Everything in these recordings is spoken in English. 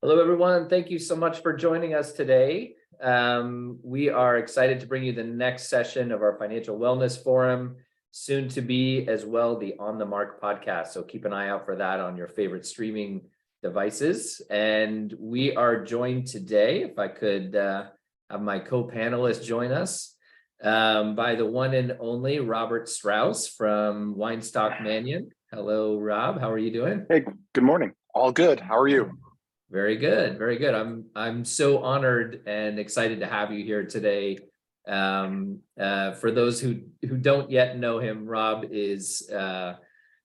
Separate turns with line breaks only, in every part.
Hello, everyone. Thank you so much for joining us today. We are excited to bring you the next session of our Financial Wellness Forum, soon to be as well the On the Mark podcast. So keep an eye out for that on your favorite streaming devices. And we are joined today, if I could have my co-panelists join us, by the one and only Robert Strauss from Weinstock Mannion. Hello, Rob. How are you doing?
Hey, good morning. All good. How are you?
Very good, very good. I'm so honored and excited to have you here today. For those who don't yet know him, Rob is an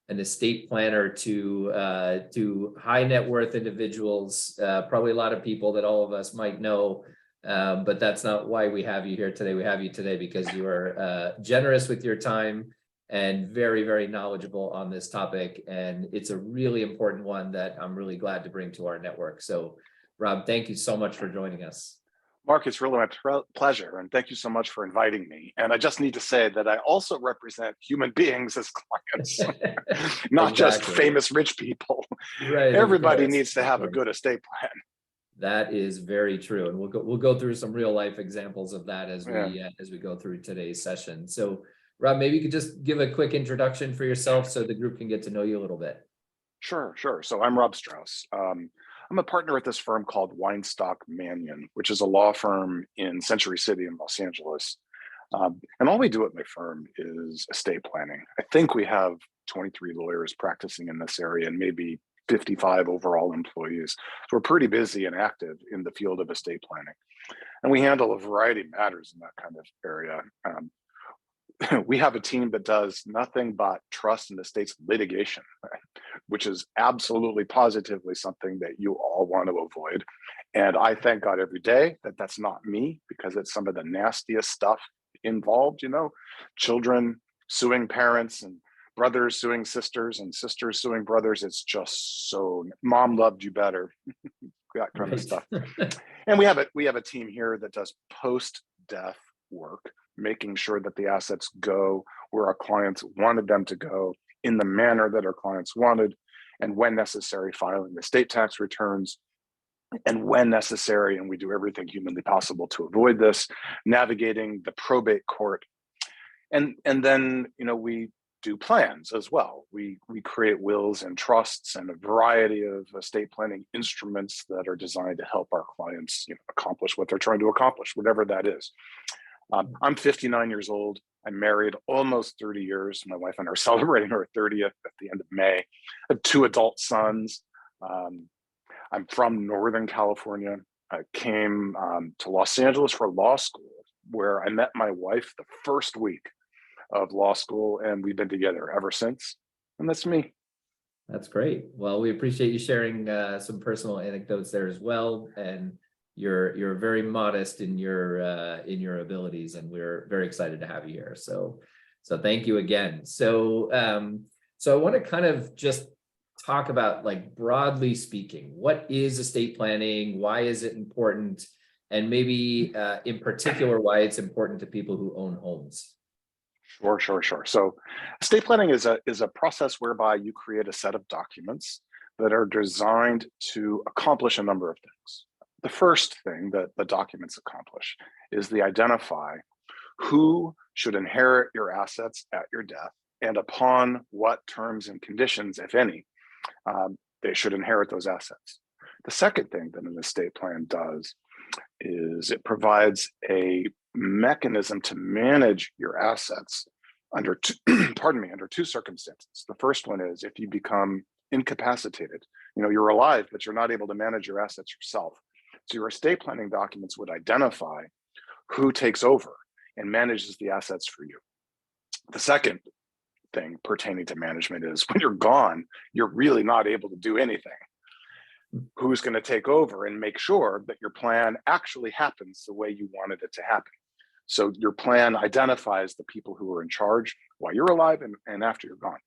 estate planner to high net worth individuals. Probably a lot of people that all of us might know, but that's not why we have you here today. We have you today because you are generous with your time and very, very knowledgeable on this topic. And it's a really important one that I'm really glad to bring to our network. So, Rob, thank you so much for joining us.
Mark, it's really my pleasure. And thank you so much for inviting me. And I just need to say that I also represent human beings as clients, not just famous rich people.
Right.
Everybody needs to have a good estate plan.
That is very true. And we'll go through some real life examples of that as we go through today's session. So, Rob, maybe you could just give a quick introduction for yourself so the group can get to know you a little bit.
Sure. So I'm Rob Strauss. I'm a partner at this firm called Weinstock Mannion, which is a law firm in Century City in Los Angeles. And all we do at my firm is estate planning. I think we have 23 lawyers practicing in this area and maybe 55 overall employees. So we're pretty busy and active in the field of estate planning. And we handle a variety of matters in that kind of area. We have a team that does nothing but trust and estates litigation, which is absolutely positively something that you all want to avoid. And I thank God every day that that's not me, because it's some of the nastiest stuff involved, children suing parents and brothers suing sisters and sisters suing brothers. It's just so mom loved you better, that kind of stuff. And we have a team here that does post-death work, making sure that the assets go where our clients wanted them to go in the manner that our clients wanted, and when necessary, filing estate tax returns, and when necessary, and we do everything humanly possible to avoid this, navigating the probate court. And then, we do plans as well. We create wills and trusts and a variety of estate planning instruments that are designed to help our clients accomplish what they're trying to accomplish, whatever that is. I'm 59 years old. I'm married almost 30 years. My wife and I are celebrating our 30th at the end of May. I have 2 adult sons. I'm from Northern California. I came to Los Angeles for law school, where I met my wife the first week of law school, and we've been together ever since. And that's me.
That's great. Well, we appreciate you sharing some personal anecdotes there as well. And you're very modest in your abilities, and we're very excited to have you here. So thank you again. So I want to kind of just talk about, like, broadly speaking, what is estate planning? Why is it important? And maybe in particular, why it's important to people who own homes.
Sure. So estate planning is a process whereby you create a set of documents that are designed to accomplish a number of things. The first thing that the documents accomplish is they identify who should inherit your assets at your death, and upon what terms and conditions, if any, they should inherit those assets. The second thing that an estate plan does is it provides a mechanism to manage your assets under two circumstances. The first one is if you become incapacitated. You're alive, but you're not able to manage your assets yourself. So your estate planning documents would identify who takes over and manages the assets for you. The second thing pertaining to management is when you're gone, you're really not able to do anything. Who's going to take over and make sure that your plan actually happens the way you wanted it to happen? So your plan identifies the people who are in charge while you're alive and after you're gone.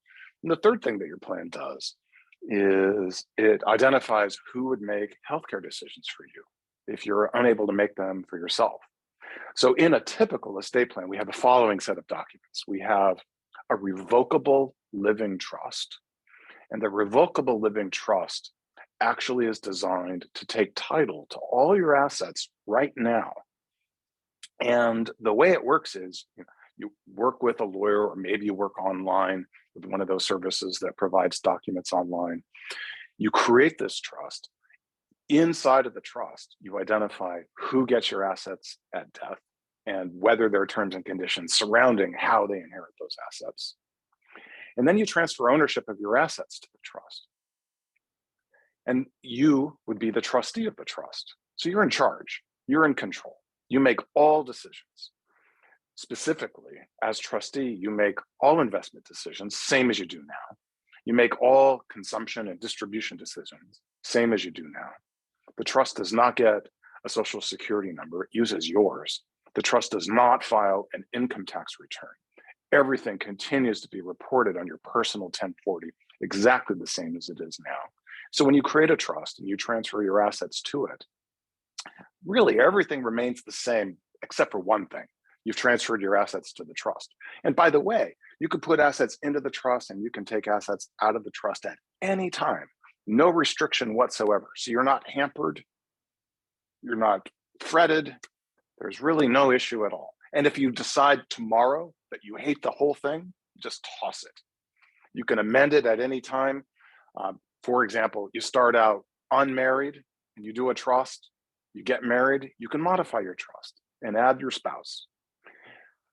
And the third thing that your plan does is it identifies who would make healthcare decisions for you if you're unable to make them for yourself. So in a typical estate plan, we have the following set of documents. We have a revocable living trust, and the revocable living trust actually is designed to take title to all your assets right now. And the way it works is, you work with a lawyer, or maybe you work online with one of those services that provides documents online. You create this trust. Inside of the trust, you identify who gets your assets at death and whether there are terms and conditions surrounding how they inherit those assets. And then you transfer ownership of your assets to the trust. And you would be the trustee of the trust. So you're in charge, you're in control. You make all decisions. Specifically, as trustee, you make all investment decisions, same as you do now. You make all consumption and distribution decisions, same as you do now. The trust does not get a social security number, it uses yours. The trust does not file an income tax return. Everything continues to be reported on your personal 1040, exactly the same as it is now. So when you create a trust and you transfer your assets to it, really everything remains the same except for one thing. You've transferred your assets to the trust. And by the way, you could put assets into the trust and you can take assets out of the trust at any time, no restriction whatsoever. So you're not hampered, you're not fretted, there's really no issue at all. And if you decide tomorrow that you hate the whole thing, just toss it. You can amend it at any time. For example, you start out unmarried and you do a trust, you get married, you can modify your trust and add your spouse.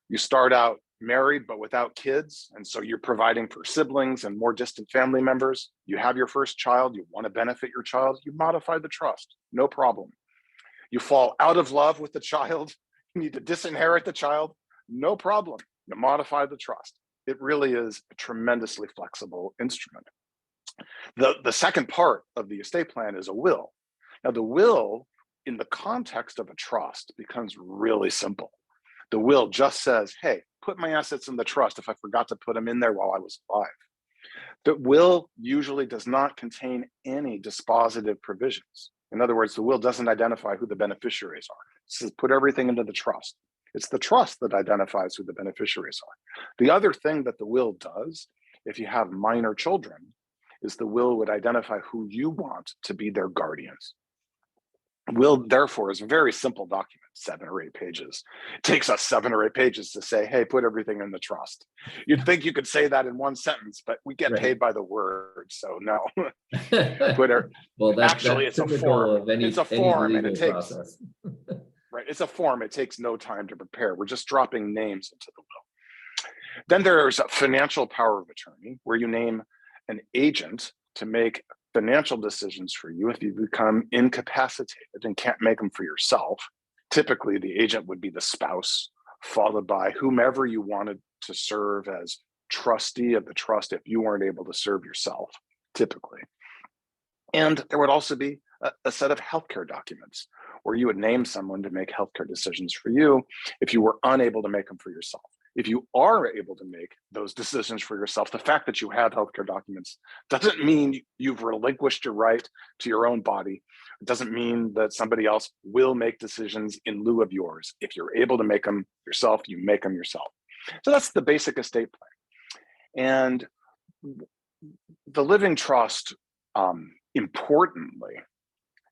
You start out married but without kids, and so you're providing for siblings and more distant family members. You have your first child, you want to benefit your child, you modify the trust, no problem. You fall out of love with the child, you need to disinherit the child, no problem. You modify the trust. It really is a tremendously flexible instrument. The second part of the estate plan is a will. Now, the will, in the context of a trust, becomes really simple. The will just says, hey, put my assets in the trust if I forgot to put them in there while I was alive. The will usually does not contain any dispositive provisions. In other words, the will doesn't identify who the beneficiaries are. It says put everything into the trust. It's the trust that identifies who the beneficiaries are. The other thing that the will does, if you have minor children, is the will would identify who you want to be their guardians. Will, therefore, is a very simple document, 7 or 8 pages. It takes us 7 or 8 pages to say, hey, put everything in the trust. You'd think you could say that in one sentence, but we get paid by the word, so no.
Well,
Actually,
that's
it's a form. It's a form, and it takes
process.
right. It's a form. It takes no time to prepare. We're just dropping names into the will. Then there's a financial power of attorney, where you name an agent to make financial decisions for you if you become incapacitated and can't make them for yourself. Typically, the agent would be the spouse, followed by whomever you wanted to serve as trustee of the trust if you weren't able to serve yourself, typically. And there would also be a set of healthcare documents where you would name someone to make healthcare decisions for you if you were unable to make them for yourself. If you are able to make those decisions for yourself, the fact that you have healthcare documents doesn't mean you've relinquished your right to your own body. It doesn't mean that somebody else will make decisions in lieu of yours. If you're able to make them yourself, you make them yourself. So that's the basic estate plan. And the living trust, importantly,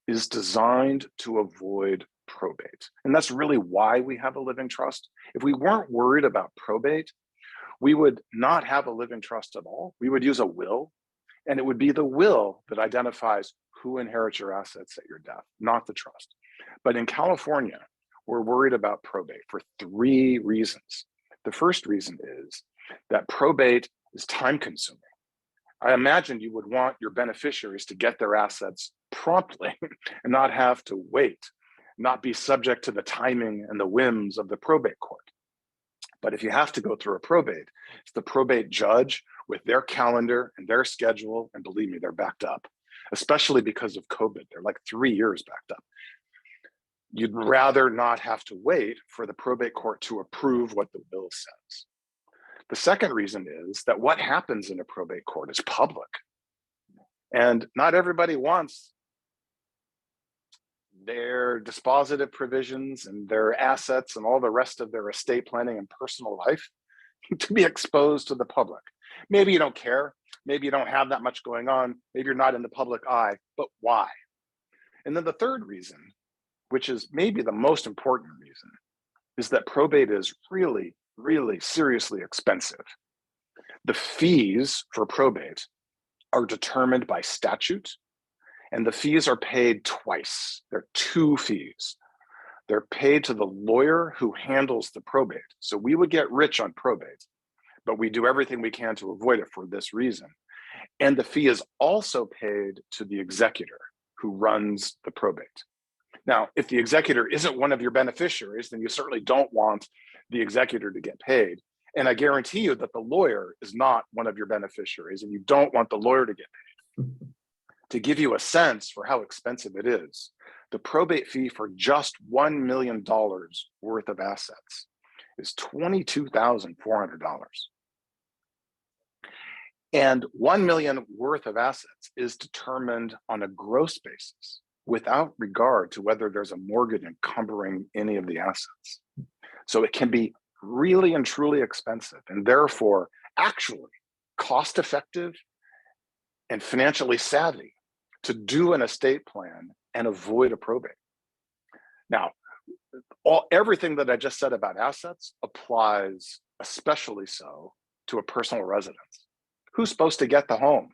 is designed to avoid probate. And that's really why we have a living trust. If we weren't worried about probate, we would not have a living trust at all. We would use a will, and it would be the will that identifies who inherits your assets at your death, not the trust. But in California, we're worried about probate for 3 reasons. The first reason is that probate is time consuming. I imagine you would want your beneficiaries to get their assets promptly and not have to wait, not be subject to the timing and the whims of the probate court. But if you have to go through a probate, it's the probate judge with their calendar and their schedule, and believe me, they're backed up, especially because of COVID. They're like 3 years backed up. You'd rather not have to wait for the probate court to approve what the will says. The second reason is that what happens in a probate court is public. And not everybody wants their dispositive provisions and their assets and all the rest of their estate planning and personal life to be exposed to the public. Maybe you don't care. Maybe you don't have that much going on. Maybe you're not in the public eye, but why? And then the third reason, which is maybe the most important reason, is that probate is really, really seriously expensive. The fees for probate are determined by statute, and the fees are paid twice. There are two fees. They're paid to the lawyer who handles the probate. So we would get rich on probate, but we do everything we can to avoid it for this reason. And the fee is also paid to the executor who runs the probate. Now, if the executor isn't one of your beneficiaries, then you certainly don't want the executor to get paid. And I guarantee you that the lawyer is not one of your beneficiaries, and you don't want the lawyer to get paid. To give you a sense for how expensive it is, the probate fee for just $1 million worth of assets is $22,400. And 1 million worth of assets is determined on a gross basis without regard to whether there's a mortgage encumbering any of the assets. So it can be really and truly expensive, and therefore actually cost effective and financially savvy to do an estate plan and avoid a probate. Now, everything that I just said about assets applies especially so to a personal residence. Who's supposed to get the home?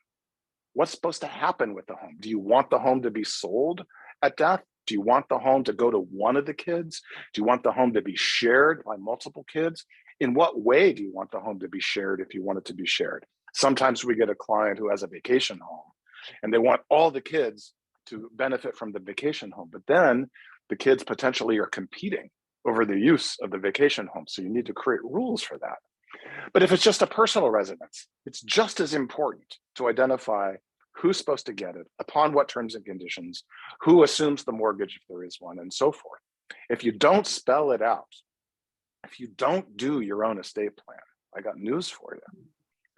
What's supposed to happen with the home? Do you want the home to be sold at death? Do you want the home to go to one of the kids? Do you want the home to be shared by multiple kids? In what way do you want the home to be shared if you want it to be shared? Sometimes we get a client who has a vacation home and they want all the kids to benefit from the vacation home, but then the kids potentially are competing over the use of the vacation home. So you need to create rules for that. But if it's just a personal residence, it's just as important to identify who's supposed to get it, upon what terms and conditions, who assumes the mortgage if there is one, and so forth. If you don't spell it out, if you don't do your own estate plan, I got news for you.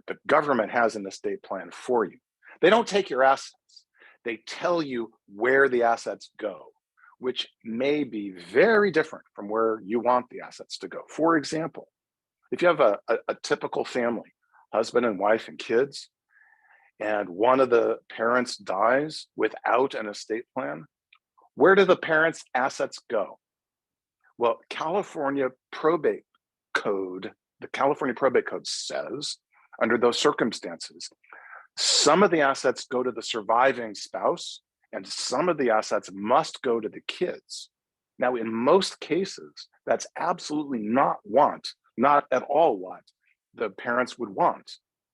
The government has an estate plan for you. They don't take your assets. They tell you where the assets go, which may be very different from where you want the assets to go. For example, if you have a typical family, husband and wife and kids, and one of the parents dies without an estate plan, where do the parents' assets go? Well, California probate code, the California probate code says, under those circumstances, some of the assets go to the surviving spouse and some of the assets must go to the kids. Now, in most cases, that's absolutely not at all what the parents would want.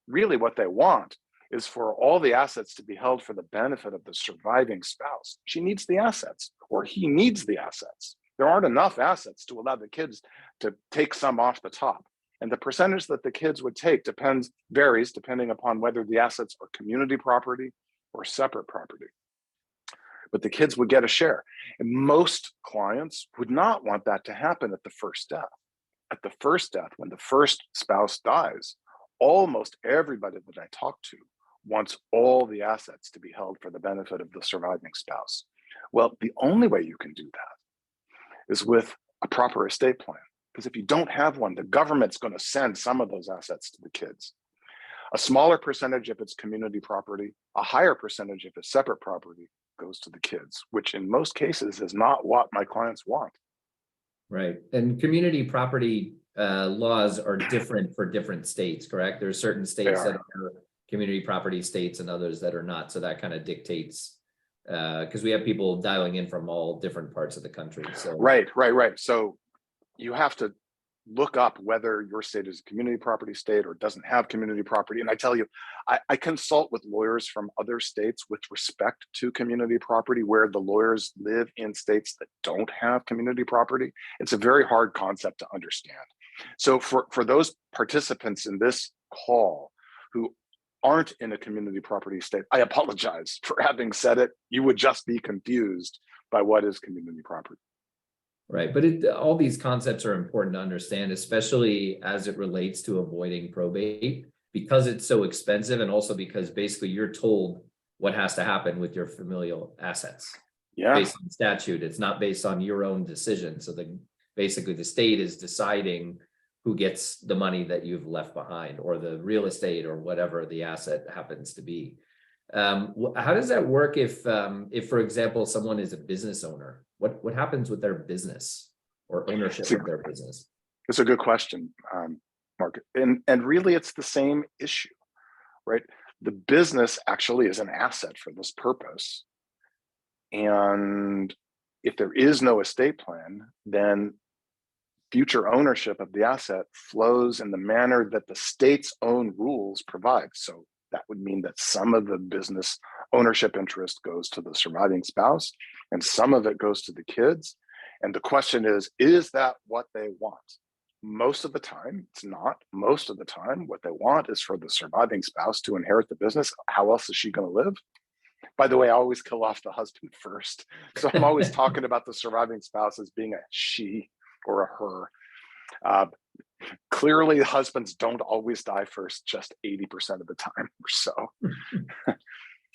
Really what they want is for all the assets to be held for the benefit of the surviving spouse. She needs the assets, or he needs the assets. There aren't enough assets to allow the kids to take some off the top. And the percentage that the kids would take varies depending upon whether the assets are community property or separate property. But the kids would get a share. And most clients would not want that to happen at the first death. At the first death, when the first spouse dies, almost everybody that I talk to wants all the assets to be held for the benefit of the surviving spouse. Well, the only way you can do that is with a proper estate plan. Because if you don't have one, the government's going to send some of those assets to the kids. A smaller percentage if it's community property, a higher percentage if it's separate property goes to the kids, which in most cases is not what my clients want.
Right. And community property laws are different for different states, correct? There are certain states that are community property states and others that are not. So that kind of dictates, because we have people dialing in from all different parts of the country. So
Right. So you have to look up whether your state is a community property state or doesn't have community property. And I tell you, I consult with lawyers from other states with respect to community property, where the lawyers live in states that don't have community property. It's a very hard concept to understand. So for those participants in this call who aren't in a community property state, I apologize for having said it. You would just be confused by what is community property.
Right. But all these concepts are important to understand, especially as it relates to avoiding probate, because it's so expensive, and also because basically you're told what has to happen with your familial assets.
Yeah.
Based on statute. It's not based on your own decision. So basically the state is deciding who gets the money that you've left behind, or the real estate, or whatever the asset happens to be. How does that work if, for example, someone is a business owner? What happens with their business or ownership of their business?
It's a good question, Mark. And really, it's the same issue, right? The business actually is an asset for this purpose. And if there is no estate plan, then future ownership of the asset flows in the manner that the state's own rules provide. So that would mean that some of the business ownership interest goes to the surviving spouse and some of it goes to the kids. And the question is that what they want? Most of the time, it's not. Most of the time, what they want is for the surviving spouse to inherit the business. How else is she going to live? By the way, I always kill off the husband first. So I'm always talking about the surviving spouse as being a she or a her. Clearly, husbands don't always die first, just 80% of the time or so.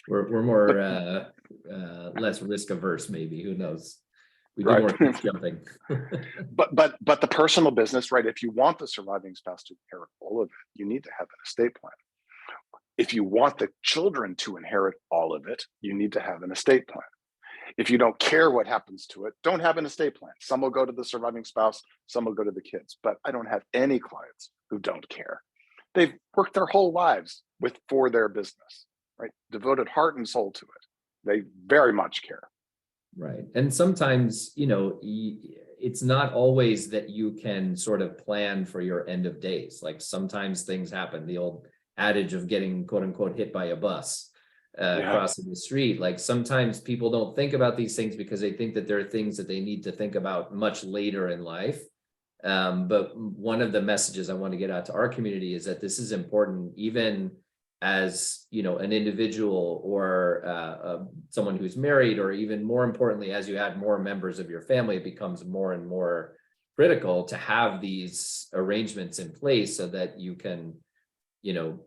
We're more less risk averse, maybe. Who knows? We do
Right.
more jumping.
but the personal business, right? If you want the surviving spouse to inherit all of it, you need to have an estate plan. If you want the children to inherit all of it, you need to have an estate plan. If you don't care what happens to it, don't have an estate plan. Some will go to the surviving spouse, some will go to the kids. But I don't have any clients who don't care. They've worked their whole lives for their business, right? Devoted heart and soul to it. They very much care.
Right. And sometimes, it's not always that you can sort of plan for your end of days. Like sometimes things happen. The old adage of getting quote unquote hit by a bus crossing the street. Like sometimes people don't think about these things because they think that there are things that they need to think about much later in life. But one of the messages I want to get out to our community is that this is important, even as an individual or someone who's married, or even more importantly, as you add more members of your family, it becomes more and more critical to have these arrangements in place so that you can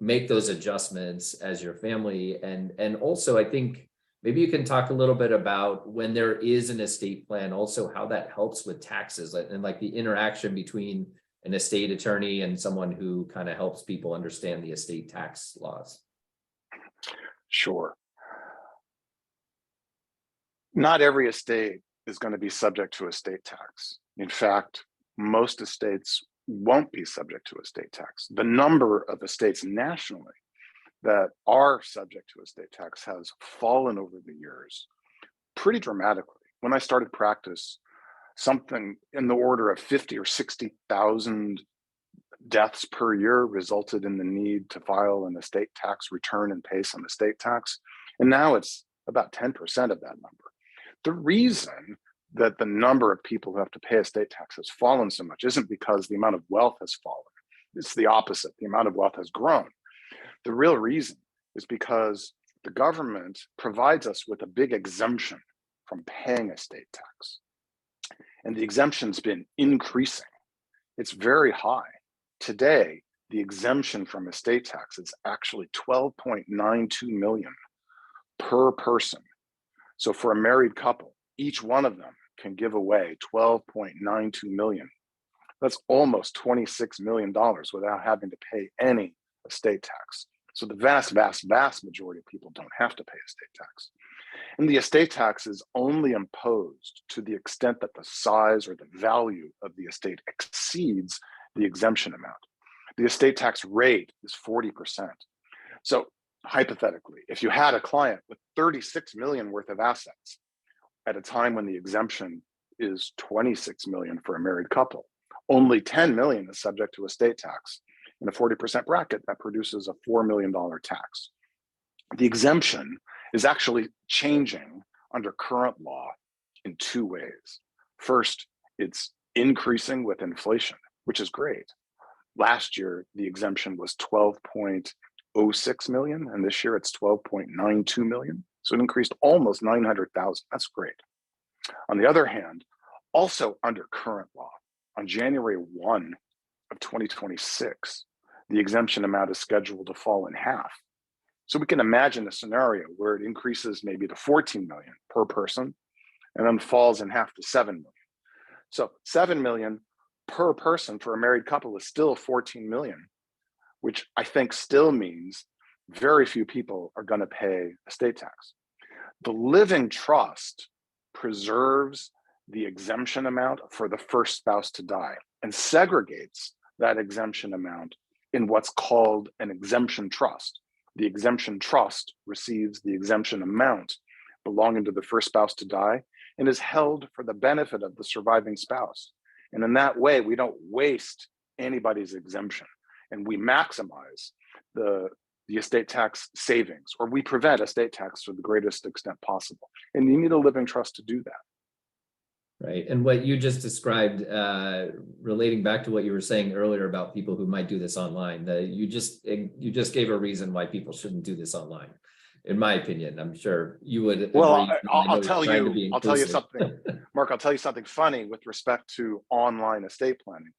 make those adjustments as your family. And also, I think maybe you can talk a little bit about when there is an estate plan, also how that helps with taxes and like the interaction between an estate attorney and someone who kind of helps people understand the estate tax laws.
Sure. Not every estate is going to be subject to estate tax. In fact, most estates won't be subject to estate tax. The number of estates nationally that are subject to estate tax has fallen over the years pretty dramatically. When I started practice, something in the order of 50 or 60,000 deaths per year resulted in the need to file an estate tax return and pay some estate tax. And now it's about 10% of that number. The reason that the number of people who have to pay estate tax has fallen so much isn't because the amount of wealth has fallen. It's the opposite. The amount of wealth has grown. The real reason is because the government provides us with a big exemption from paying estate tax. And the exemption's been increasing. It's very high. Today, the exemption from estate tax is actually $12.92 million per person. So for a married couple, each one of them can give away $12.92 million. That's almost $26 million without having to pay any estate tax. So the vast, vast, vast majority of people don't have to pay estate tax. And the estate tax is only imposed to the extent that the size or the value of the estate exceeds the exemption amount. The estate tax rate is 40%. So hypothetically, if you had a client with 36 million worth of assets at a time when the exemption is 26 million for a married couple, only 10 million is subject to estate tax. In a 40% bracket, that produces a $4 million tax. The exemption is actually changing under current law in two ways. First, it's increasing with inflation, which is great. Last year, the exemption was 12.06 million, and this year it's 12.92 million. So it increased almost 900,000. That's great. On the other hand, also under current law, on January 1 of 2026, the exemption amount is scheduled to fall in half. So we can imagine a scenario where it increases maybe to 14 million per person and then falls in half to 7 million. So 7 million per person for a married couple is still 14 million, which I think still means very few people are going to pay estate tax. The living trust preserves the exemption amount for the first spouse to die and segregates that exemption amount in what's called an exemption trust. The exemption trust receives the exemption amount belonging to the first spouse to die and is held for the benefit of the surviving spouse. And in that way, we don't waste anybody's exemption, and we maximize the estate tax savings, or we prevent estate tax to the greatest extent possible. And you need a living trust to do that.
Right. And what you just described, relating back to what you were saying earlier about people who might do this online, you just gave a reason why people shouldn't do this online. In my opinion, I'm sure you would.
Well,
agree.
I'll tell you something, Mark. I'll tell you something funny with respect to online estate planning.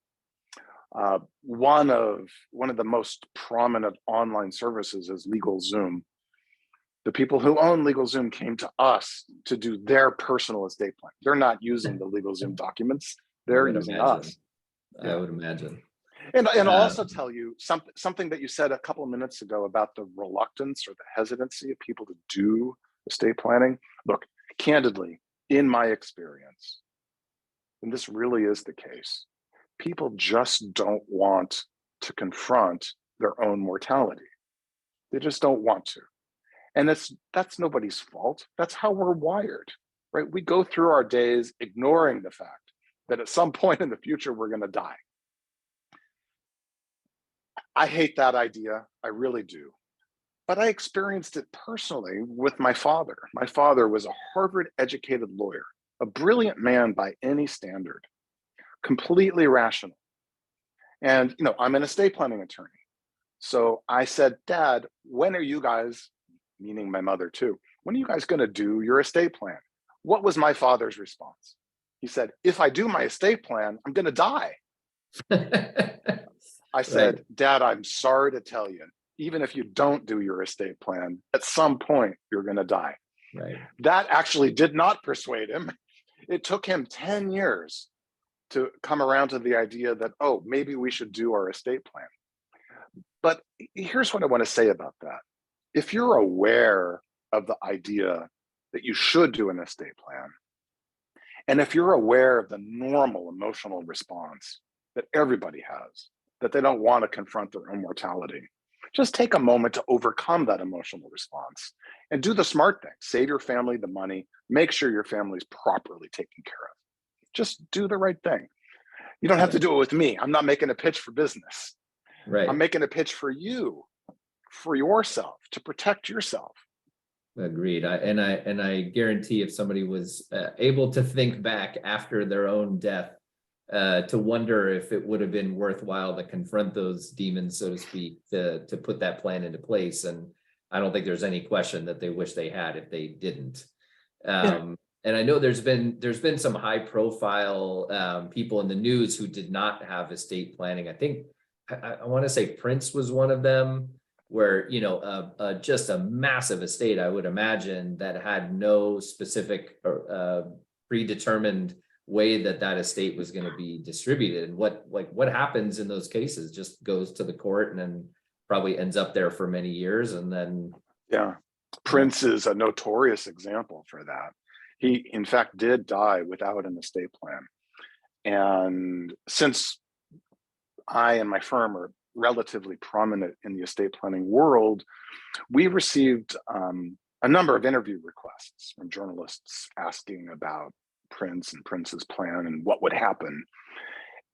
One of the most prominent online services is LegalZoom. The people who own LegalZoom came to us to do their personal estate plan. They're not using the LegalZoom documents. They're using us.
I would imagine.
And I'll also tell you something that you said a couple of minutes ago about the reluctance or the hesitancy of people to do estate planning. Look, candidly, in my experience, and this really is the case, people just don't want to confront their own mortality. They just don't want to. And that's nobody's fault. That's how we're wired, right? We go through our days ignoring the fact that at some point in the future, we're going to die. I hate that idea. I really do. But I experienced it personally with my father. My father was a Harvard-educated lawyer, a brilliant man by any standard, completely rational. And, I'm an estate planning attorney. So I said, Dad, when are you guys, meaning my mother too, when are you guys going to do your estate plan? What was my father's response? He said, if I do my estate plan, I'm going to die. I said, right. Dad, I'm sorry to tell you, even if you don't do your estate plan, at some point, you're going to die.
Right.
That actually did not persuade him. It took him 10 years to come around to the idea that, oh, maybe we should do our estate plan. But here's what I want to say about that. If you're aware of the idea that you should do an estate plan, and if you're aware of the normal emotional response that everybody has, that they don't want to confront their own mortality, just take a moment to overcome that emotional response and do the smart thing. Save your family the money, make sure your family's properly taken care of. Just do the right thing. You don't have to do it with me. I'm not making a pitch for business.
Right.
I'm making a pitch for you, for yourself, to protect yourself.
Agreed. I guarantee if somebody was able to think back after their own death, to wonder if it would have been worthwhile to confront those demons, so to speak, to put that plan into place. And I don't think there's any question that they wish they had if they didn't. And I know there's been some high profile people in the news who did not have estate planning. I think I want to say Prince was one of them, where, just a massive estate, I would imagine, that had no specific predetermined way that estate was going to be distributed. And what happens in those cases just goes to the court and then probably ends up there for many years. And then
Prince is a notorious example for that. He in fact did die without an estate plan. And since I and my firm are relatively prominent in the estate planning world, we received a number of interview requests from journalists asking about Prince and Prince's plan and what would happen.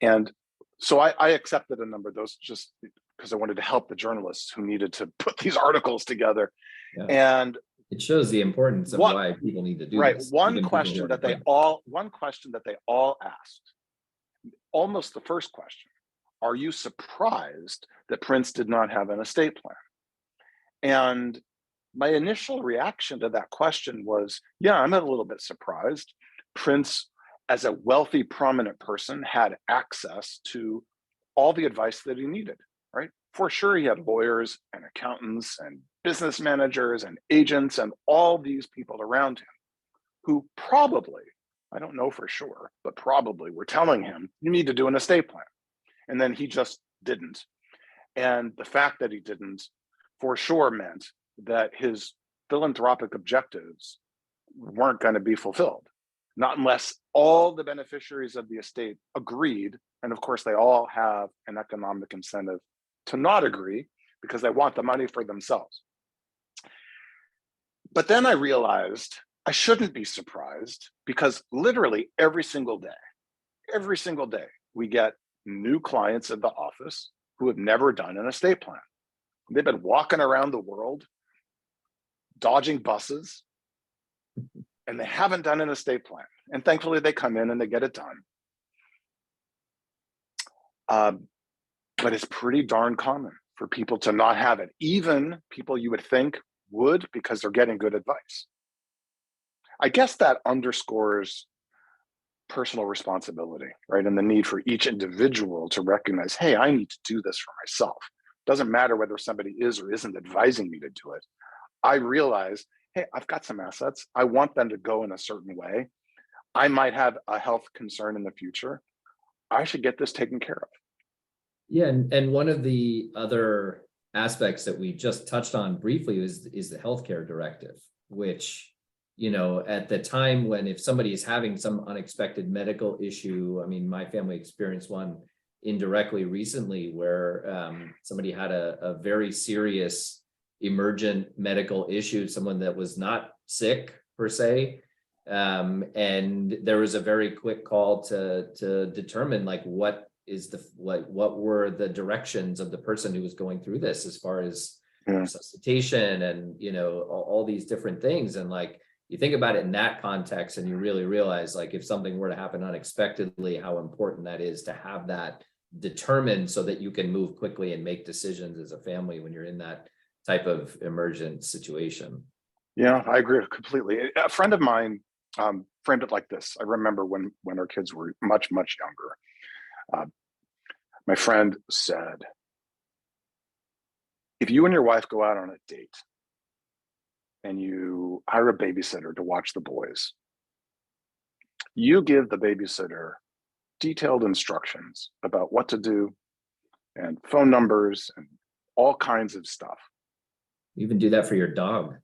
And so I accepted a number of those just because I wanted to help the journalists who needed to put these articles together. Yeah. And
it shows the importance of why people need to do this.
One question that they all asked, almost the first question, are you surprised that Prince did not have an estate plan? And my initial reaction to that question was, yeah, I'm a little bit surprised. Prince, as a wealthy, prominent person, had access to all the advice that he needed, right? For sure, he had lawyers and accountants and business managers and agents and all these people around him who probably I don't know for sure, but probably were telling him, you need to do an estate plan. And then he just didn't. And the fact that he didn't for sure meant that his philanthropic objectives weren't going to be fulfilled, not unless all the beneficiaries of the estate agreed. And of course, they all have an economic incentive to not agree because they want the money for themselves. But then I realized I shouldn't be surprised because literally every single day, we get new clients in the office who have never done an estate plan. They've been walking around the world, dodging buses, and they haven't done an estate plan. And thankfully they come in and they get it done. But it's pretty darn common for people to not have it, even people you would think would because they're getting good advice. I guess that underscores personal responsibility, right? And the need for each individual to recognize, hey, I need to do this for myself. Doesn't matter whether somebody is or isn't advising me to do it. I realize, hey, I've got some assets. I want them to go in a certain way. I might have a health concern in the future. I should get this taken care of.
Yeah, and one of the other aspects that we just touched on briefly is the healthcare directive, which, you know, at the time when if somebody is having some unexpected medical issue, I mean, my family experienced one indirectly recently where somebody had a very serious emergent medical issue, someone that was not sick per se. And there was a very quick call to determine like what were the directions of the person who was going through this as far as resuscitation and, you know, all these different things. And like, you think about it in that context and you really realize like if something were to happen unexpectedly, how important that is to have that determined so that you can move quickly and make decisions as a family when you're in that type of emergent situation.
Yeah, I agree completely. A friend of mine framed it like this. I remember when our kids were much younger. My friend said, if you and your wife go out on a date and you hire a babysitter to watch the boys, you give the babysitter detailed instructions about what to do and phone numbers and all kinds of stuff.
You even do that for your dog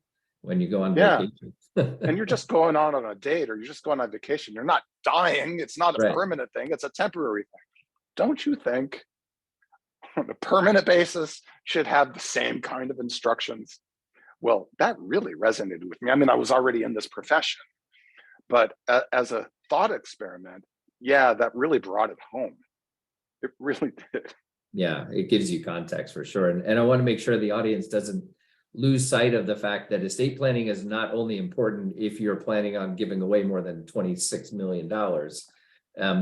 when you go on vacation.
And you're just going on a date or you're just going on vacation. You're not dying. It's not a permanent thing. It's a temporary thing. Don't you think on a permanent basis should have the same kind of instructions? Well, that really resonated with me. I mean, I was already in this profession, but as a thought experiment, yeah, that really brought it home. It really did.
Yeah, it gives you context for sure. And I want to make sure the audience doesn't lose sight of the fact that estate planning is not only important if you're planning on giving away more than $26 million.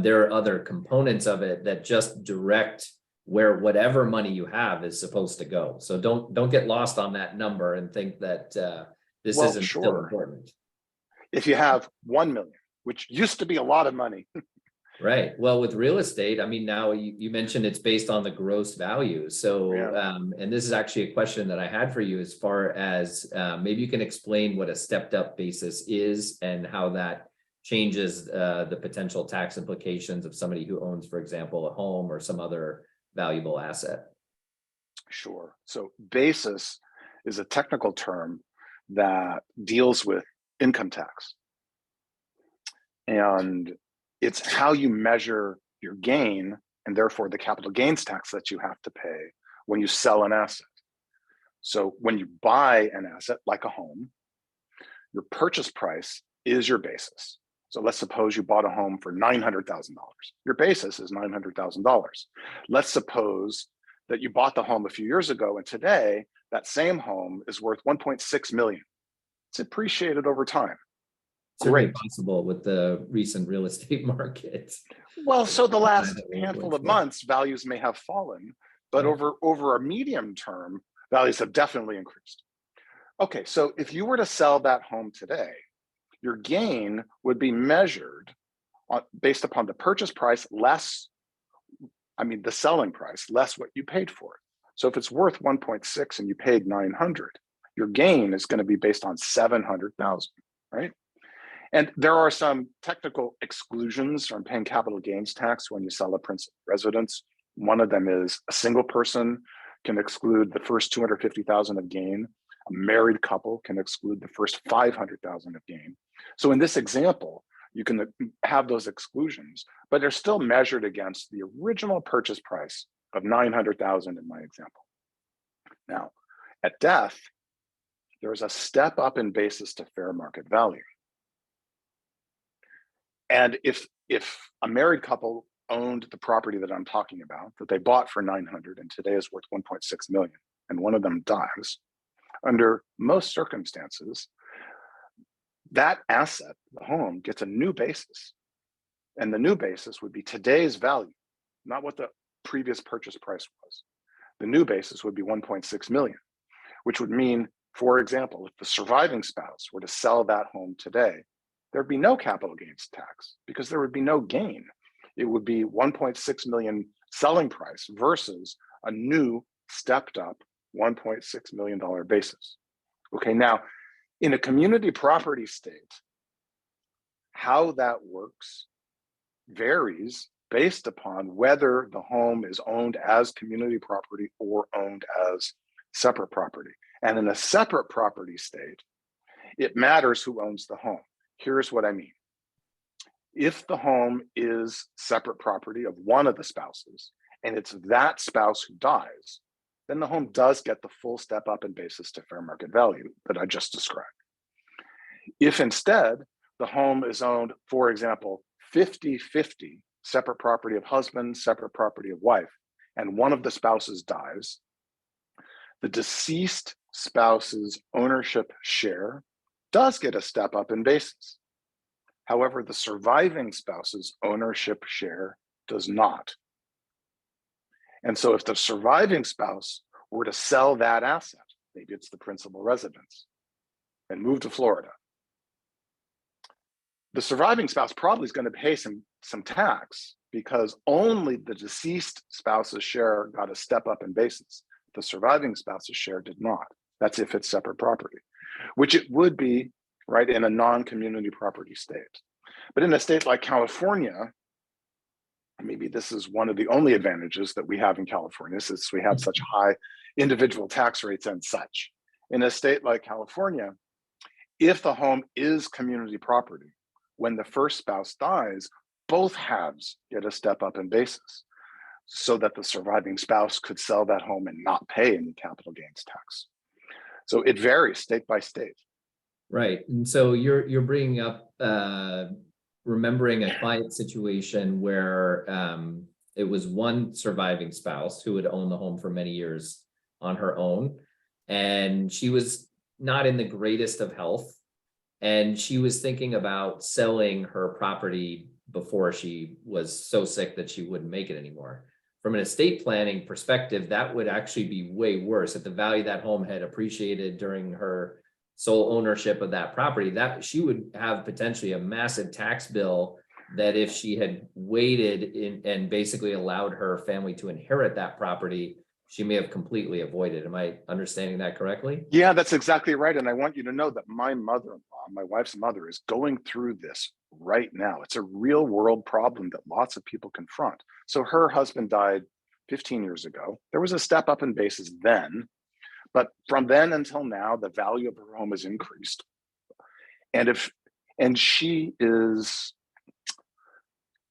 There are other components of it that just direct where whatever money you have is supposed to go. So don't get lost on that number and think that this isn't still important.
If you have 1 million, which used to be a lot of money.
Right. Well, with real estate, I mean, now you mentioned it's based on the gross value. So, and this is actually a question that I had for you as far as maybe you can explain what a stepped up basis is and how that changes the potential tax implications of somebody who owns, for example, a home or some other valuable asset.
Sure. So basis is a technical term that deals with income tax. And it's how you measure your gain and therefore the capital gains tax that you have to pay when you sell an asset. So when you buy an asset like a home, your purchase price is your basis. So let's suppose you bought a home for $900,000. Your basis is $900,000. Let's suppose that you bought the home a few years ago and today that same home is worth 1.6 million. It's appreciated over time.
Certainly possible with the recent real estate market.
Well, so the last handful of months, values may have fallen, but over a medium term, values have definitely increased. Okay, so if you were to sell that home today, your gain would be measured based upon the purchase price less, the selling price less what you paid for it. So if it's worth 1.6 and you paid 900, your gain is going to be based on 700,000, right? And there are some technical exclusions from paying capital gains tax when you sell a principal residence. One of them is a single person can exclude the first 250,000 of gain. A married couple can exclude the first 500,000 of gain. So in this example, you can have those exclusions, but they're still measured against the original purchase price of 900,000 in my example. Now, at death, there is a step up in basis to fair market value. And if a married couple owned the property that I'm talking about, that they bought for 900 and today is worth 1.6 million, and one of them dies, under most circumstances, that asset, the home, gets a new basis. And the new basis would be today's value, not what the previous purchase price was. The new basis would be 1.6 million, which would mean, for example, if the surviving spouse were to sell that home today, there'd be no capital gains tax because there would be no gain. It would be 1.6 million selling price versus a new stepped up $1.6 million basis. Okay, now in a community property state, how that works varies based upon whether the home is owned as community property or owned as separate property. And in a separate property state, it matters who owns the home. Here's what I mean. If the home is separate property of one of the spouses, and it's that spouse who dies, then the home does get the full step up in basis to fair market value that I just described. If instead the home is owned, for example, 50-50, separate property of husband, separate property of wife, and one of the spouses dies, the deceased spouse's ownership share does get a step up in basis. However, the surviving spouse's ownership share does not. And so if the surviving spouse were to sell that asset, maybe it's the principal residence, and move to Florida, the surviving spouse probably is going to pay some tax because only the deceased spouse's share got a step up in basis. The surviving spouse's share did not. That's if it's separate property, which it would be, right, in a non-community property state. But in a state like California, maybe this is one of the only advantages that we have in California, since we have such high individual tax rates and such. In a state like California, if the home is community property, when the first spouse dies, both halves get a step up in basis so that the surviving spouse could sell that home and not pay any capital gains tax. So it varies state by state.
Right. And so you're bringing up remembering a client situation where it was one surviving spouse who had owned the home for many years on her own, and she was not in the greatest of health, and she was thinking about selling her property before she was so sick that she wouldn't make it anymore. From an estate planning perspective, that would actually be way worse. If the value of that home had appreciated during her sole ownership of that property, that she would have potentially a massive tax bill that if she had waited in and basically allowed her family to inherit that property, she may have completely avoided. Am I understanding that correctly?
Yeah, that's exactly right. And I want you to know that my mother-in-law, my wife's mother, is going through this right now. It's a real world problem that lots of people confront. So her husband died 15 years ago. There was a step up in basis then, but from then until now, the value of her home has increased. And she is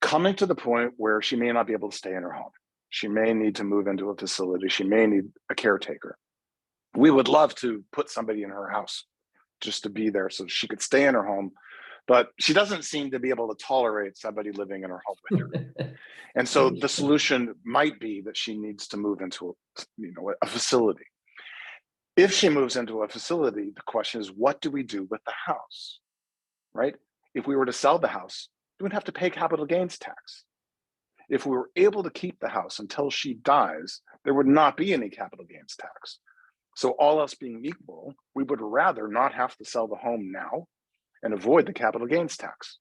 coming to the point where she may not be able to stay in her home. She may need to move into a facility. She may need a caretaker. We would love to put somebody in her house just to be there so she could stay in her home, but she doesn't seem to be able to tolerate somebody living in her home with her. And so the solution might be that she needs to move into a facility. If she moves into a facility, the question is, what do we do with the house, right? If we were to sell the house, we would have to pay capital gains tax. If we were able to keep the house until she dies, there would not be any capital gains tax. So all else being equal, we would rather not have to sell the home now and avoid the capital gains tax.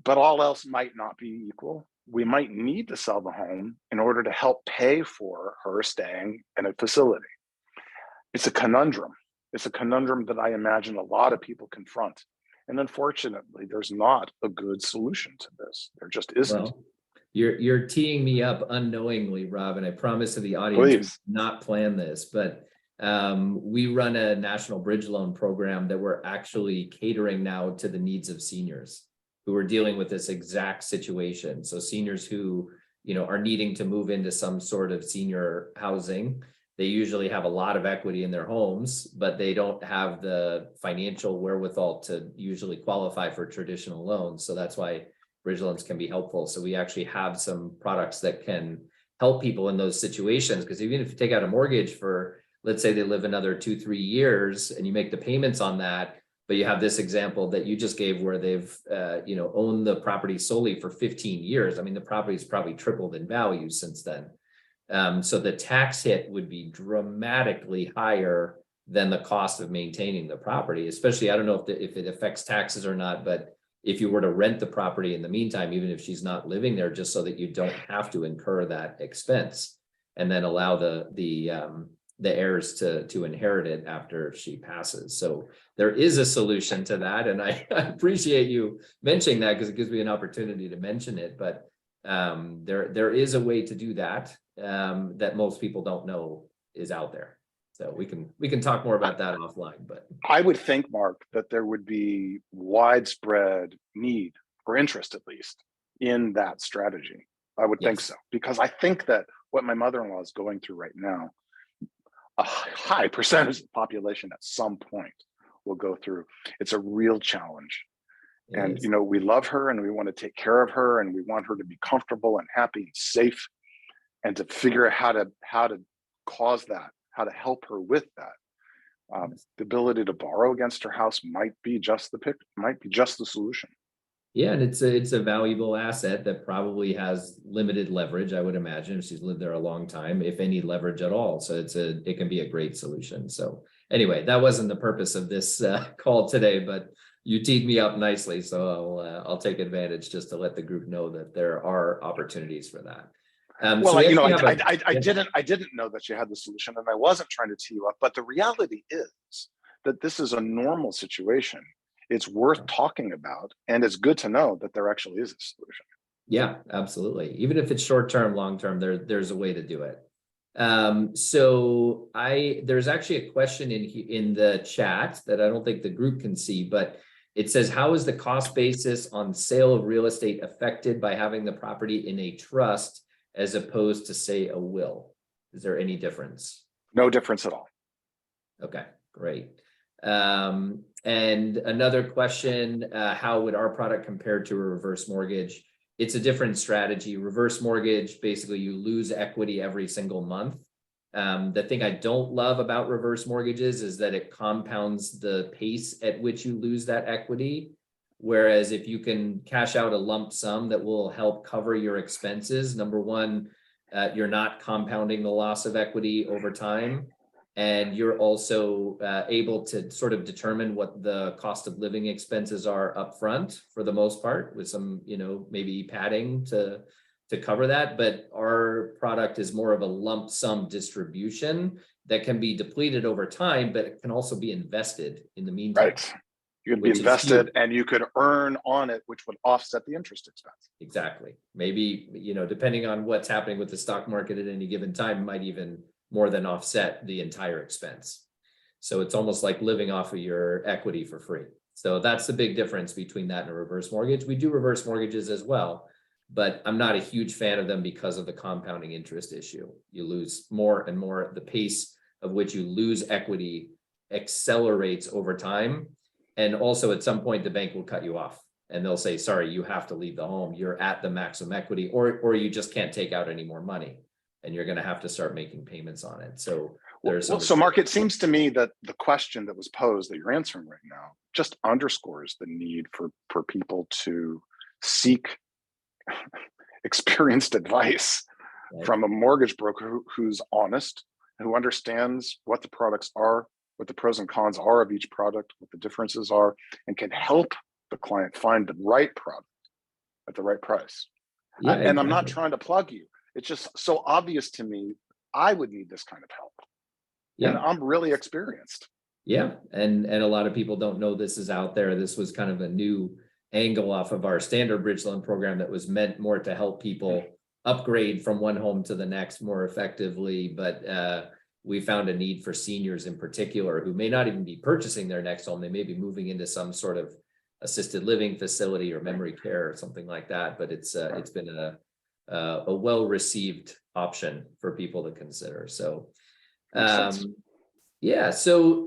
But all else might not be equal. We might need to sell the home in order to help pay for her staying in a facility. It's a conundrum. It's a conundrum that I imagine a lot of people confront. And unfortunately, there's not a good solution to this. There just isn't.
Well, you're teeing me up unknowingly, Rob, and I promise to the audience, we did
Please.
not plan this, but we run a national bridge loan program that we're actually catering now to the needs of seniors who are dealing with this exact situation. So seniors who, are needing to move into some sort of senior housing. They usually have a lot of equity in their homes, but they don't have the financial wherewithal to usually qualify for traditional loans. So that's why bridge loans can be helpful. So we actually have some products that can help people in those situations. Because even if you take out a mortgage for, let's say they live another 2-3 years and you make the payments on that, but you have this example that you just gave where they've, owned the property solely for 15 years. I mean, the property's probably tripled in value since then. So the tax hit would be dramatically higher than the cost of maintaining the property, especially, I don't know if it affects taxes or not, but if you were to rent the property in the meantime, even if she's not living there, just so that you don't have to incur that expense, and then allow the heirs to inherit it after she passes. So there is a solution to that. And I appreciate you mentioning that because it gives me an opportunity to mention it. But there is a way to do that that most people don't know is out there. So we can talk more about that offline, but
I would think, Mark, that there would be widespread need or interest, at least, in that strategy. I would think so, because I think that what my mother-in-law is going through right now, a high percentage of the population at some point will go through. It's a real challenge. And, we love her and we want to take care of her and we want her to be comfortable and happy and safe, and to figure out how to cause that, how to help her with that. The ability to borrow against her house might be just the solution.
Yeah, and it's a valuable asset that probably has limited leverage, I would imagine, if she's lived there a long time, if any leverage at all. So it can be a great solution. So anyway, that wasn't the purpose of this call today, but you teed me up nicely. So I'll take advantage just to let the group know that there are opportunities for that.
Well, I didn't know that you had the solution, and I wasn't trying to tee you up, but the reality is that this is a normal situation. It's worth talking about, and it's good to know that there actually is a solution.
Yeah, absolutely. Even if it's short term, long term, there's a way to do it. So there's actually a question in the chat that I don't think the group can see, but it says, how is the cost basis on sale of real estate affected by having the property in a trust as opposed to, say, a will? Is there any difference?
No difference at all.
Okay, great. And another question, how would our product compare to a reverse mortgage? It's a different strategy. Reverse mortgage, basically you lose equity every single month. The thing I don't love about reverse mortgages is that it compounds the pace at which you lose that equity. Whereas if you can cash out a lump sum that will help cover your expenses, number one, you're not compounding the loss of equity over time. And you're also able to sort of determine what the cost of living expenses are upfront for the most part, with some, maybe padding to cover that. But our product is more of a lump sum distribution that can be depleted over time, but it can also be invested in the meantime.
Right. You could be invested and you could earn on it, which would offset the interest expense.
Exactly. Maybe, depending on what's happening with the stock market at any given time, might even more than offset the entire expense. So it's almost like living off of your equity for free. So that's the big difference between that and a reverse mortgage. We do reverse mortgages as well, but I'm not a huge fan of them because of the compounding interest issue. You lose more and more. The pace of which you lose equity accelerates over time. And also at some point, the bank will cut you off and they'll say, sorry, you have to leave the home. You're at the maximum equity, or you just can't take out any more money. And you're going to have to start making payments on it. So
so Mark, it seems to me that the question that was posed that you're answering right now just underscores the need for people to seek experienced advice from a mortgage broker who's honest, who understands what the products are, what the pros and cons are of each product, what the differences are, and can help the client find the right product at the right price. Yeah, and exactly. I'm not trying to plug you. It's just so obvious to me, I would need this kind of help. Yeah. And I'm really experienced.
Yeah, and a lot of people don't know this is out there. This was kind of a new angle off of our standard bridge loan program that was meant more to help people upgrade from one home to the next more effectively. But we found a need for seniors in particular who may not even be purchasing their next home. They may be moving into some sort of assisted living facility or memory care or something like that. But it's been a well-received option for people to consider. So
Makes sense.
yeah, so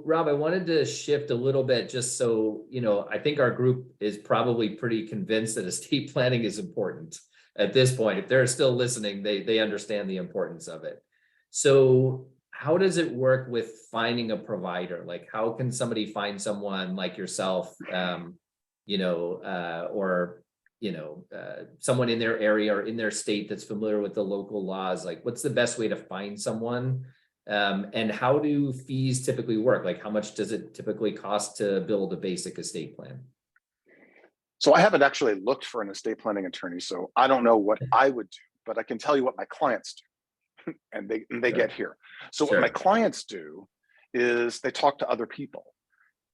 Rob, I wanted to shift a little bit just so, I think our group is probably pretty convinced that estate planning is important at this point. If they're still listening, they understand the importance of it. So how does it work with finding a provider? Like, how can somebody find someone like yourself, or someone in their area or in their state that's familiar with the local laws? Like, what's the best way to find someone? And how do fees typically work? Like, how much does it typically cost to build a basic estate plan?
So I haven't actually looked for an estate planning attorney, so I don't know what I would do, but I can tell you what my clients do, and they
Sure.
get here. So what my
Sure.
clients do is they talk to other people,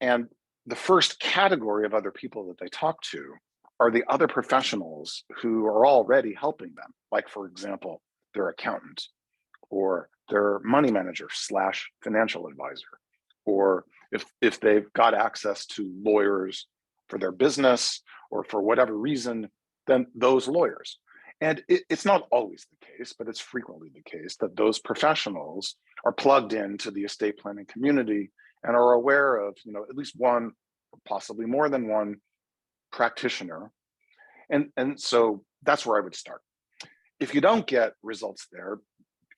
and the first category of other people that they talk to are the other professionals who are already helping them. Like, for example, their accountant, or their money manager slash financial advisor, or if they've got access to lawyers for their business or for whatever reason, then those lawyers. And it's not always the case, but it's frequently the case that those professionals are plugged into the estate planning community and are aware of, at least one, possibly more than one practitioner. And so that's where I would start. If you don't get results there,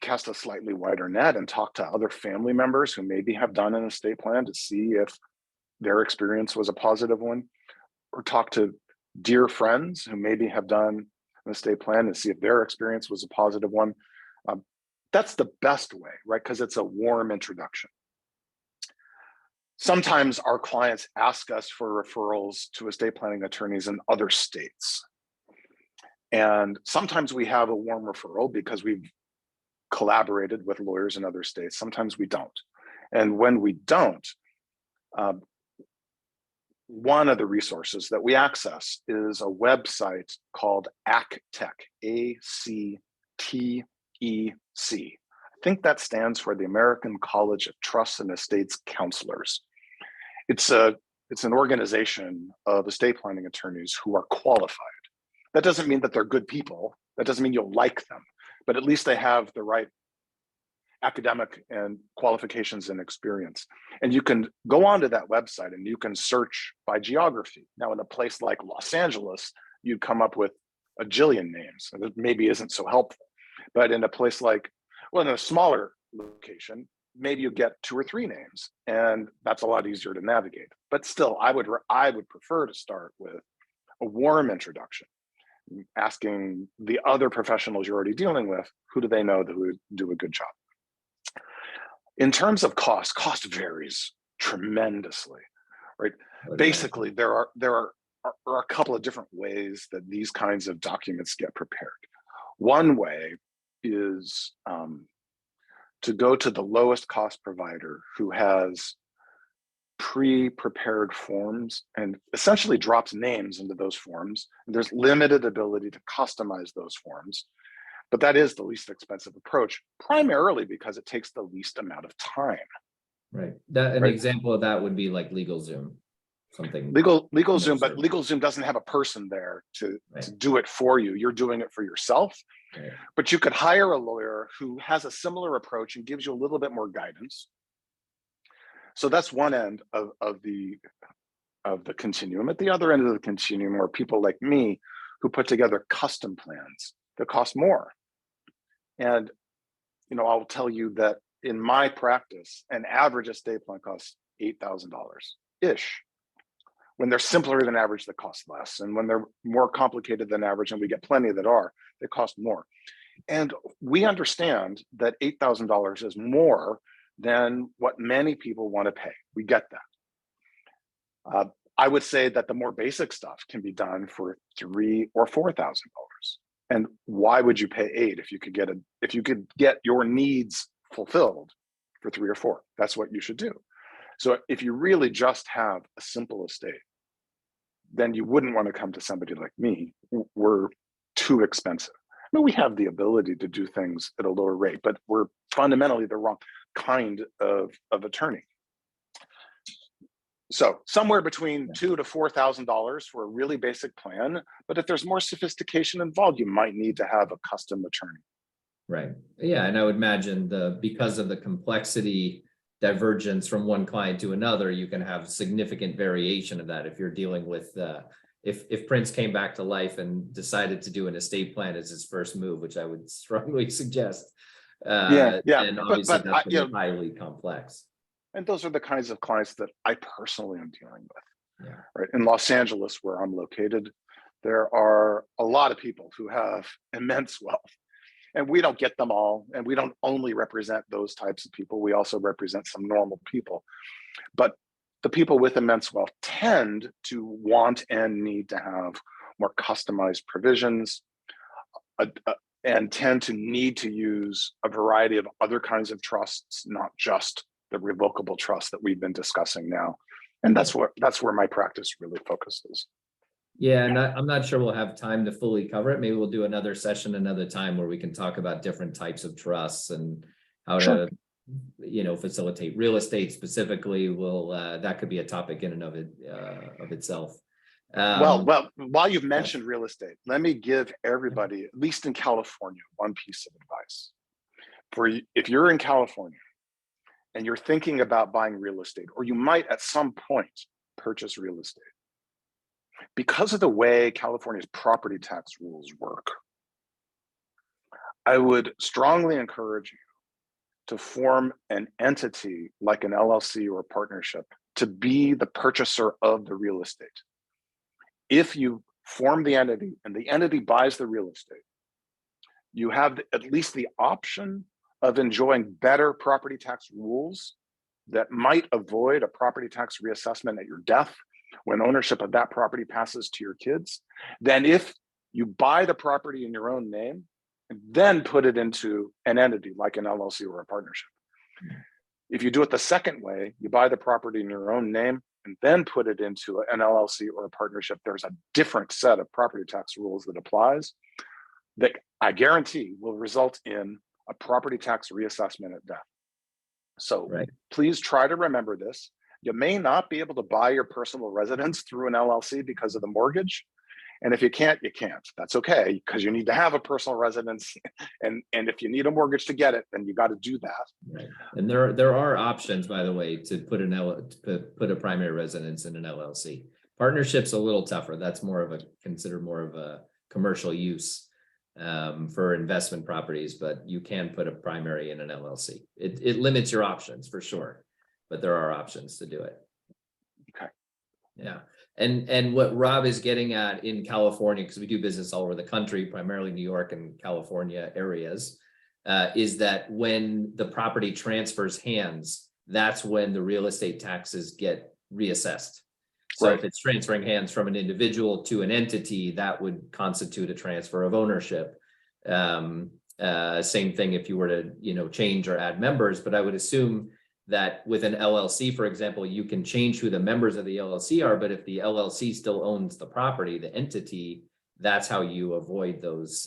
cast a slightly wider net and talk to other family members who maybe have done an estate plan to see if their experience was a positive one, or talk to dear friends who maybe have done an estate plan to see if their experience was a positive one. That's the best way, right? Because it's a warm introduction. Sometimes our clients ask us for referrals to estate planning attorneys in other states. And sometimes we have a warm referral because we've collaborated with lawyers in other states. Sometimes we don't. And when we don't, one of the resources that we access is a website called ACTEC, ACTEC. I think that stands for the American College of Trusts and Estates Counselors. It's an organization of estate planning attorneys who are qualified. That doesn't mean that they're good people. That doesn't mean you'll like them, but at least they have the right academic and qualifications and experience. And you can go onto that website and you can search by geography. Now, in a place like Los Angeles, you'd come up with a jillion names. That maybe isn't so helpful. But in a place like, in a smaller location, maybe you get 2 or 3 names, and that's a lot easier to navigate. But still, I would prefer to start with a warm introduction, asking the other professionals you're already dealing with, who do they know that would do a good job? In terms of cost varies tremendously, right? Basically, there are a couple of different ways that these kinds of documents get prepared. One way is to go to the lowest cost provider who has pre-prepared forms and essentially drops names into those forms. And there's limited ability to customize those forms, but that is the least expensive approach, primarily because it takes the least amount of time.
Right. An example of that would be like LegalZoom, something.
LegalZoom, but LegalZoom doesn't have a person there to do it for you. You're doing it for yourself. Right. But you could hire a lawyer who has a similar approach and gives you a little bit more guidance. So that's one end of the continuum. At the other end of the continuum are people like me who put together custom plans that cost more. And I'll tell you that in my practice, an average estate plan costs $8,000-ish. When they're simpler than average, they cost less. And when they're more complicated than average, and we get plenty that are, they cost more. And we understand that $8,000 is more than what many people want to pay. We get that. I would say that the more basic stuff can be done for $3,000 or $4,000. And why would you pay $8,000 if you could get your needs fulfilled for $3,000 or $4,000? That's what you should do. So if you really just have a simple estate, then you wouldn't want to come to somebody like me. We're too expensive. I mean, we have the ability to do things at a lower rate, but we're fundamentally the wrong kind of attorney. So somewhere between $2,000 to $4,000 for a really basic plan. But if there's more sophistication involved, you might need to have a custom attorney.
Right. Yeah, and I would imagine because of the complexity divergence from one client to another, you can have significant variation of that if you're dealing with if Prince came back to life and decided to do an estate plan as his first move, which I would strongly suggest.
Yeah.
And obviously
but
that's highly complex.
And those are the kinds of clients that I personally am dealing with.
Yeah.
Right. In Los Angeles, where I'm located, there are a lot of people who have immense wealth. And we don't get them all. And we don't only represent those types of people. We also represent some normal people. But the people with immense wealth tend to want and need to have more customized provisions and tend to need to use a variety of other kinds of trusts, not just the revocable trust that we've been discussing now. And that's where my practice really focuses.
Yeah, and I'm not sure we'll have time to fully cover it. Maybe we'll do another session another time where we can talk about different types of trusts and how
Sure.
to, facilitate real estate specifically. That could be a topic in and of itself.
Well, while you've mentioned real estate, let me give everybody, at least in California, one piece of advice. If you're in California and you're thinking about buying real estate, or you might at some point purchase real estate, because of the way California's property tax rules work, I would strongly encourage you to form an entity like an LLC or a partnership to be the purchaser of the real estate. If you form the entity and the entity buys the real estate, you have at least the option of enjoying better property tax rules that might avoid a property tax reassessment at your death when ownership of that property passes to your kids, than if you buy the property in your own name and then put it into an entity like an LLC or a partnership. If you do it the second way, you buy the property in your own name and then put it into an LLC or a partnership, there's a different set of property tax rules that applies that I guarantee will result in a property tax reassessment at death. So Please try to remember this. You may not be able to buy your personal residence through an LLC because of the mortgage. And if you can't, you can't. That's okay, because you need to have a personal residence. And if you need a mortgage to get it, then you got to do that.
Right. And there are options, by the way, to put a primary residence in an LLC. Partnership's a little tougher. That's considered more of a commercial use for investment properties, but you can put a primary in an LLC. It limits your options for sure, but there are options to do it.
Okay.
Yeah. And what Rob is getting at in California, because we do business all over the country, primarily New York and California areas, is that when the property transfers hands, that's when the real estate taxes get reassessed. So if it's transferring hands from an individual to an entity, that would constitute a transfer of ownership. Same thing if you were to, change or add members, but I would assume that with an LLC, for example, you can change who the members of the LLC are, but if the LLC still owns the property, the entity, that's how you avoid those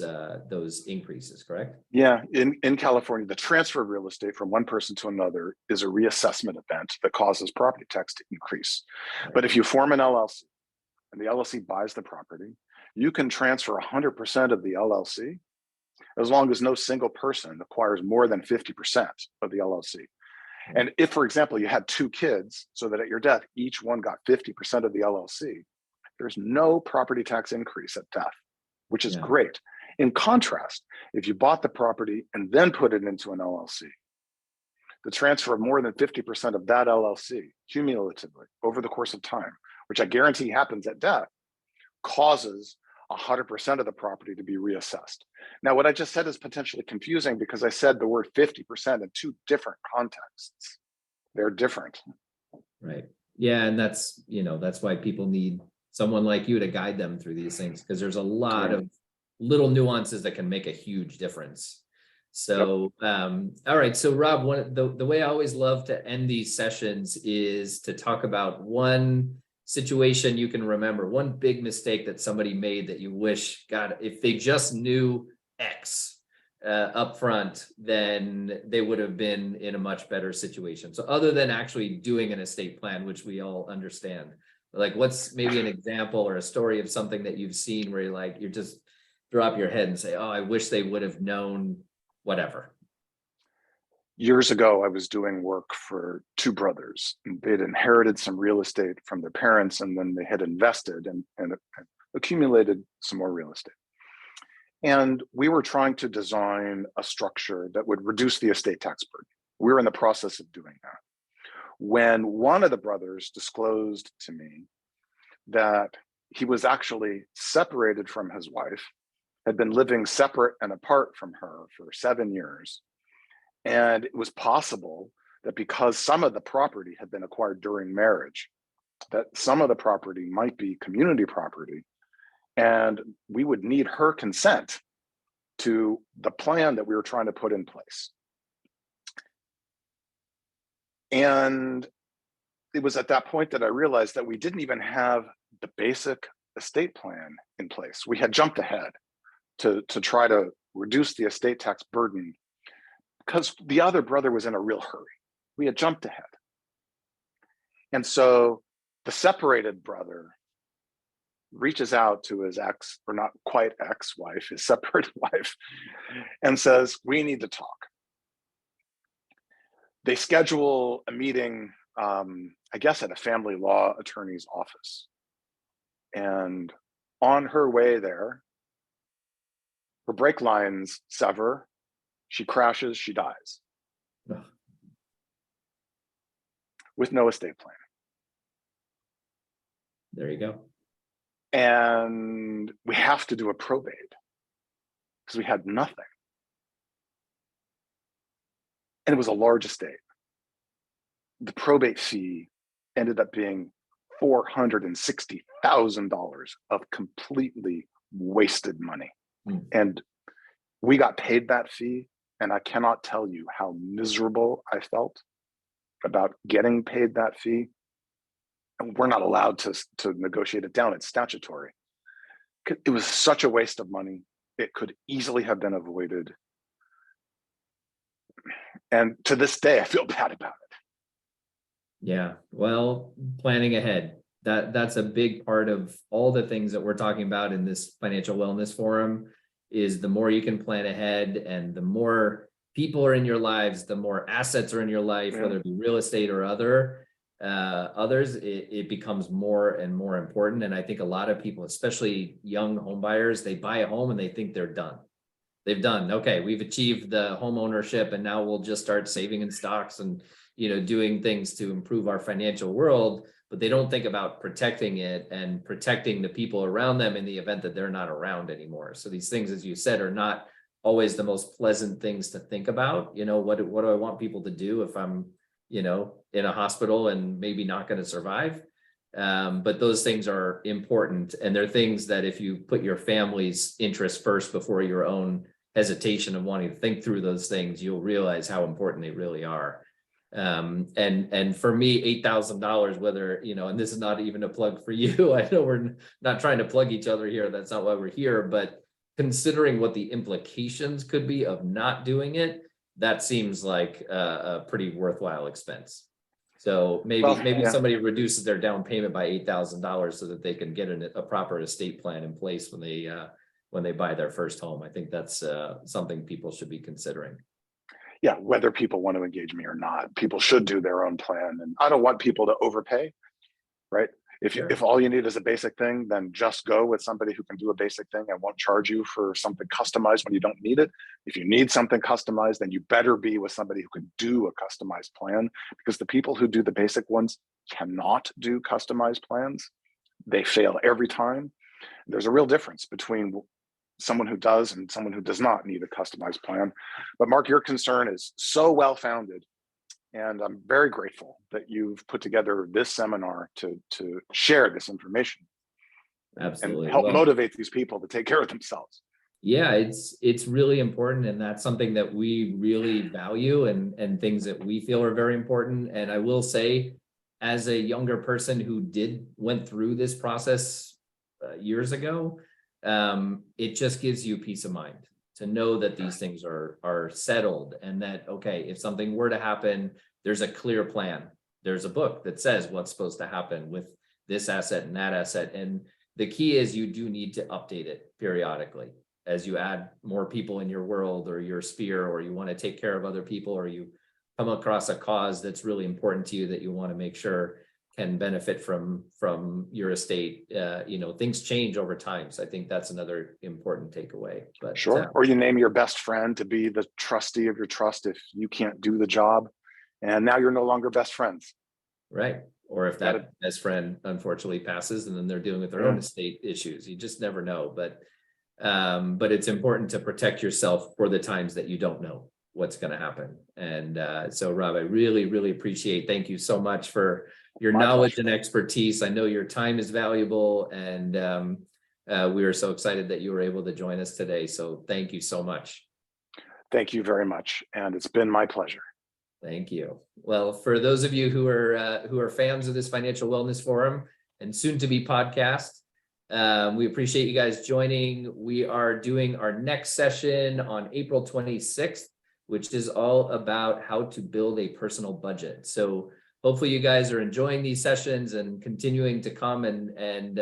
increases, correct?
Yeah, in California, the transfer of real estate from one person to another is a reassessment event that causes property tax to increase. Right. But if you form an LLC and the LLC buys the property, you can transfer 100% of the LLC as long as no single person acquires more than 50% of the LLC. And if, for example, you had 2 kids, so that at your death, each one got 50% of the LLC, there's no property tax increase at death, which is great. In contrast, if you bought the property and then put it into an LLC, the transfer of more than 50% of that LLC cumulatively over the course of time, which I guarantee happens at death, causes 100% of the property to be reassessed. Now, what I just said is potentially confusing because I said the word 50% in 2 different contexts. They're different.
Right. Yeah. And that's why people need someone like you to guide them through these things, because there's a lot of little nuances that can make a huge difference. So, all right. So Rob, the way I always love to end these sessions is to talk about one situation you can remember, one big mistake that somebody made that you wish, God, if they just knew X up front, then they would have been in a much better situation. So other than actually doing an estate plan, which we all understand, like what's maybe an example or a story of something that you've seen where you're like, you just drop your head and say, oh, I wish they would have known whatever.
Years ago, I was doing work for two brothers. They'd inherited some real estate from their parents, and then they had invested and accumulated some more real estate. And we were trying to design a structure that would reduce the estate tax burden. We were in the process of doing that when one of the brothers disclosed to me that he was actually separated from his wife, had been living separate and apart from her for 7 years. And it was possible that because some of the property had been acquired during marriage, that some of the property might be community property, and we would need her consent to the plan that we were trying to put in place. And it was at that point that I realized that we didn't even have the basic estate plan in place. We had jumped ahead to try to reduce the estate tax burden because the other brother was in a real hurry. We had jumped ahead. And so the separated brother reaches out to his ex, or not quite ex-wife, his separate wife, and says, we need to talk. They schedule a meeting, I guess at a family law attorney's office. And on her way there, her brake lines sever, she crashes, she dies.
Ugh.
With no estate plan.
There you go.
And we have to do a probate because we had nothing. And it was a large estate. The probate fee ended up being $460,000 of completely wasted money.
Mm.
And we got paid that fee. And I cannot tell you how miserable I felt about getting paid that fee. And we're not allowed to negotiate it down. It's statutory. It was such a waste of money. It could easily have been avoided. And to this day, I feel bad about it.
Yeah, well, planning ahead. That's a big part of all the things that we're talking about in this financial wellness forum, is the more you can plan ahead and the more people are in your lives, the more assets are in your life, whether it be real estate or others, it becomes more and more important. And I think a lot of people, especially young home buyers, they buy a home and they think they're done. They've done, okay, we've achieved the home ownership and now we'll just start saving in stocks and, doing things to improve our financial world, but they don't think about protecting it and protecting the people around them in the event that they're not around anymore. So these things, as you said, are not always the most pleasant things to think about. What do I want people to do if I'm, in a hospital and maybe not going to survive? But those things are important. And they're things that if you put your family's interests first before your own hesitation of wanting to think through those things, you'll realize how important they really are. And for me, $8,000, whether, and this is not even a plug for you. I know we're not trying to plug each other here. That's not why we're here, but considering what the implications could be of not doing it, that seems like a pretty worthwhile expense. So maybe somebody reduces their down payment by $8,000 so that they can get a proper estate plan in place when they buy their first home. I think that's something people should be considering.
Yeah, whether people want to engage me or not, people should do their own plan. And I don't want people to overpay, right? If all you need is a basic thing, then just go with somebody who can do a basic thing and won't charge you for something customized when you don't need it. If you need something customized, then you better be with somebody who can do a customized plan, because the people who do the basic ones cannot do customized plans. They fail every time. There's a real difference between someone who does and someone who does not need a customized plan. But Mark, your concern is so well-founded. And I'm very grateful that you've put together this seminar to share this information.
Absolutely.
And help motivate these people to take care of themselves.
Yeah, it's really important, and that's something that we really value, and things that we feel are very important. And I will say, as a younger person who went through this process years ago, it just gives you peace of mind to know that these things are settled, and that, okay, if something were to happen, there's a clear plan. There's a book that says what's supposed to happen with this asset and that asset. And the key is you do need to update it periodically as you add more people in your world or your sphere, or you want to take care of other people, or you come across a cause that's really important to you that you want to make sure can benefit from your estate. Things change over time. So I think that's another important takeaway. But
Sure. Or you name your best friend to be the trustee of your trust if you can't do the job, and now you're no longer best friends.
right. Or if
Got
that best friend unfortunately passes, and then they're dealing with their
Yeah.
own estate issues. You just never know. But it's important to protect yourself for the times that you don't know what's going to happen. And so, Rob, I really, really appreciate. Thank you so much for your
My
knowledge
pleasure.
and expertise. I know your time is valuable, and we are so excited that you were able to join us today. So thank you so much.
Thank you very much. And it's been my pleasure.
Thank you. Well, for those of you who are fans of this Financial Wellness Forum and soon to be podcast, we appreciate you guys joining. We are doing our next session on April 26th, which is all about how to build a personal budget. So hopefully you guys are enjoying these sessions and continuing to come and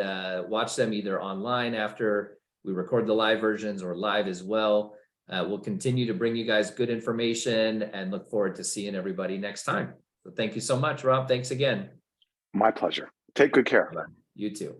watch them either online after we record the live versions, or live as well. We'll continue to bring you guys good information, and look forward to seeing everybody next time. So thank you so much, Rob. Thanks again.
My pleasure. Take good care.
You too.